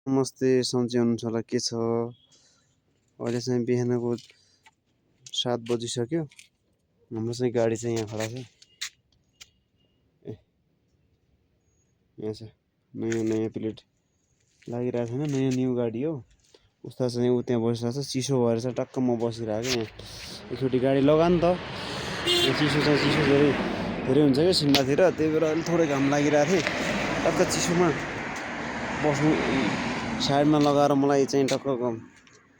नमस्ते, सन्चै हुनुहुन्छ होला? के छ? अहिले चाहिँ बिहानको 7 बजिसक्यो। हाम्रो चाहिँ गाडी चाहिँ यहाँ खडा छ। यहाँ छ नयाँ प्लेट लागिरहेको छैन, नयाँ न्यू गाडी हो। उस्ता चाहिँ ऊ त्यहाँ बसिरहेको छ, चिसो भएर चाहिँ टक्क म बसिरहेको यहाँ। एकचोटि गाडी लगा नि त। यहाँ चिसो धेरै हुन्छ क्या सिमलातिर, त्यही भएर अलिक थोरै घाम लागिरहेको थियो। टक्क चिसोमा बस्नु साइडमा लगाएर मलाई चाहिँ टक्क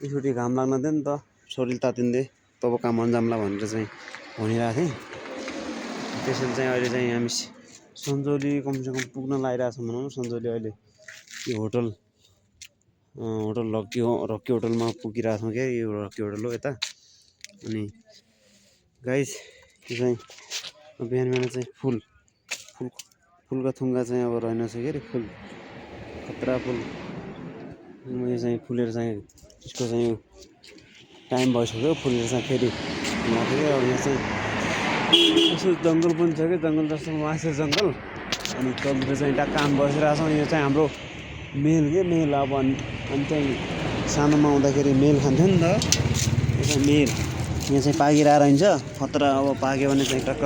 एकचोटि घाम लाग्न दियो नि त, शरीर तातिँदै तब काम अन्जामला भनेर चाहिँ भनिरहेको थिएँ। त्यसैले चाहिँ अहिले चाहिँ हामी सन्जौली कमसेकम पुग्न लागिरहेको छ भनौँ न। सन्जौली अहिले यो होटल रक्की होटलमा पुगिरहेको छौँ क्या। यो रक्की होटल हो यता। अनि गाइस यो चाहिँ बिहान चाहिँ फुलका थुङ्गा चाहिँ अब रहेन छ के अरे, फुल खतरा फुल। यो चाहिँ फुलेर चाहिँ यसको चाहिँ टाइम भइसक्यो, फुलेर चाहिँ फेरि लाग्यो। अब यहाँ चाहिँ यसो जङ्गल पनि छ क्या, जङ्गल जस्तो मासु जङ्गल। अनि तलतिर चाहिँ टक्क काम बसिरहेको छौँ। यो चाहिँ हाम्रो मेल के मेल। अब अनि चाहिँ सानोमा आउँदाखेरि मेल खान्थ्यो नि त, यो चाहिँ मेल। यहाँ चाहिँ पाकिरहेको रहन्छ खतरा। अब पाक्यो भने चाहिँ टक्क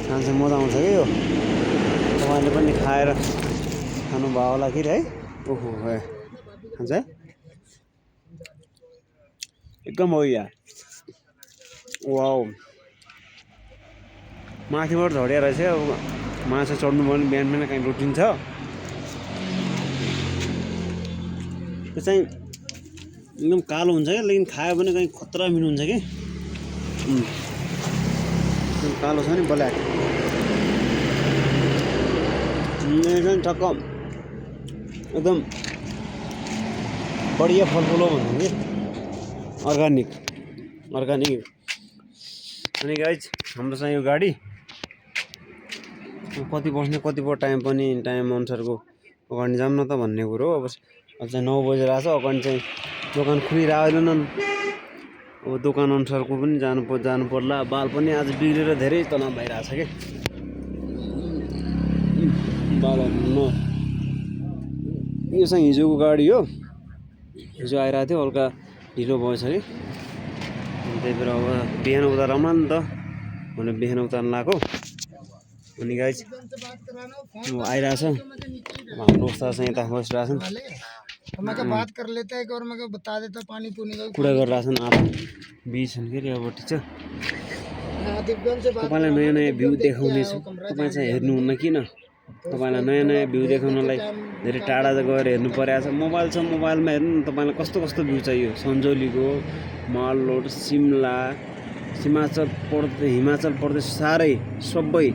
खान चाहिँ मजा आउँछ क्या यो। तपाईँले पनि खाएर खानुभयो होला कि है। ओहो है खान्छ एकदम हो यार। वाउ, माथिबाट झड्या रहेछ। अब माछा चढ्नु भने बिहान कहीँ लुटिन्छ। त्यो चाहिँ एकदम कालो हुन्छ क्या, लेकिन खायो भने कहीँ खतरा मिठो हुन्छ कि। कालो छ नि, ब्ल्याक। एकदम टक्क एकदम बढिया फलफुल हो भन्नु कि, अर्ग्यानिक। अनि गाइज हाम्रो चाहिँ यो गाडी कति बस्ने कति टाइम पनि टाइम अनुसारको अगाडि जाऊँ न त भन्ने कुरो हो। अब चाहिँ 9 बजिरहेको छ। अगाडि चाहिँ दोकान खुलिरहेको छैन। अब दोकान अनुसारको पनि जानु पर्ला। बाल पनि आज बिग्रेर धेरै तनाव भइरहेको छ कि बालहरू। यो चाहिँ हिजोको गाडी हो, हिजो आइरहेको थियो, हल्का ढिलो भएछ कि। त्यही भएर अब बिहान उतारौँ नि त भनेर बिहान उतार्न लगाएको। अनि गाइज आइरहेछ। हाम्रो उस्ताद चाहिँ यता बसिरहेछन्, कुरा गरिरहेछन्। आधा बिचछन् के अरे। अब ठिक छ, तपाईँलाई नयाँ भ्यू देखाउनेछु। तपाईँ चाहिँ हेर्नुहुन्न किन? तपाईँलाई नयाँ भ्यू देखाउनलाई धेरै टाढा गएर हेर्नु परेको छ। मोबाइल छ, मोबाइलमा हेर्नु न तपाईँलाई कस्तो भ्यू चाहियो। सन्जौलीको, माल रोड, सिमला, हिमाचल प्रदेश सारै सबै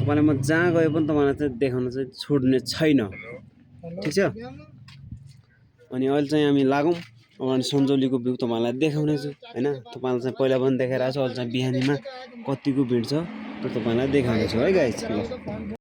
तपाईँलाई म जहाँ गए पनि तपाईँलाई चाहिँ देखाउन चाहिँ छोड्ने छैन। ठिक छ। अनि अहिले चाहिँ हामी लागौँ। अनि सन्जौलीको भ्यू तपाईँलाई देखाउने छु होइन। तपाईँलाई चाहिँ पहिला पनि देखाइरहेको छु। अहिले चाहिँ बिहानीमा कतिको भिड छ त्यो तपाईँलाई देखाउने छु है गाइस।